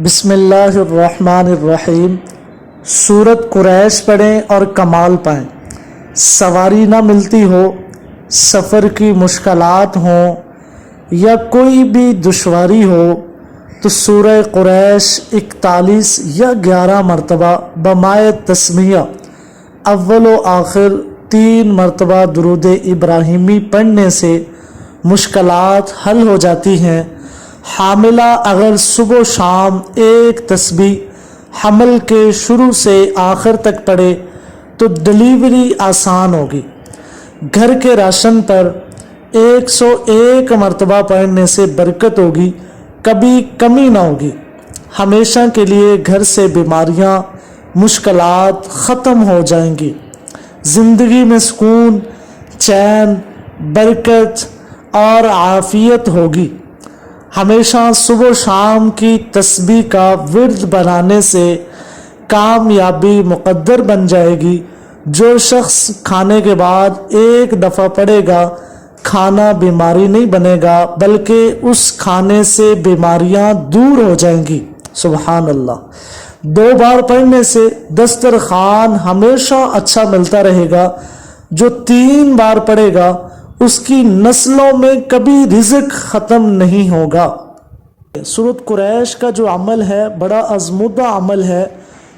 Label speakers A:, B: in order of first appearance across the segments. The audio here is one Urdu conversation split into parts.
A: بسم اللہ الرحمن الرحیم۔ سورت قریش پڑھیں اور کمال پائیں۔ سواری نہ ملتی ہو، سفر کی مشکلات ہوں یا کوئی بھی دشواری ہو تو سورہ قریش 41 یا 11 مرتبہ بمائے تسمیہ اول و آخر 3 مرتبہ درود ابراہیمی پڑھنے سے مشکلات حل ہو جاتی ہیں۔ حاملہ اگر صبح و شام ایک تسبیح حمل کے شروع سے آخر تک پڑھے تو ڈلیوری آسان ہوگی۔ گھر کے راشن پر 101 مرتبہ پڑھنے سے برکت ہوگی، کبھی کمی نہ ہوگی۔ ہمیشہ کے لیے گھر سے بیماریاں مشکلات ختم ہو جائیں گی۔ زندگی میں سکون، چین، برکت اور عافیت ہوگی۔ ہمیشہ صبح و شام کی تسبیح کا ورد بنانے سے کامیابی مقدر بن جائے گی۔ جو شخص کھانے کے بعد ایک دفعہ پڑھے گا، کھانا بیماری نہیں بنے گا بلکہ اس کھانے سے بیماریاں دور ہو جائیں گی۔ سبحان اللہ۔ 2 بار پڑھنے سے دسترخوان ہمیشہ اچھا ملتا رہے گا۔ جو 3 بار پڑھے گا اس کی نسلوں میں کبھی رزق ختم نہیں ہوگا۔ سورت قریش کا جو عمل ہے بڑا آزمودہ عمل ہے۔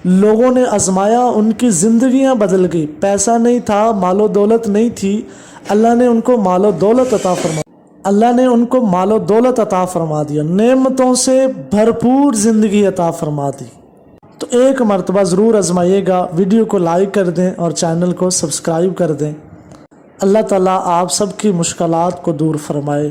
A: لوگوں نے آزمایا، ان کی زندگیاں بدل گئی۔ پیسہ نہیں تھا، مال و دولت نہیں تھی، اللہ نے ان کو مال و دولت عطا فرما دیا، نعمتوں سے بھرپور زندگی عطا فرما دی۔ تو ایک مرتبہ ضرور آزمائیے گا۔ ویڈیو کو لائک کر دیں اور چینل کو سبسکرائب کر دیں۔ اللہ تعالیٰ آپ سب کی مشکلات کو دور فرمائے۔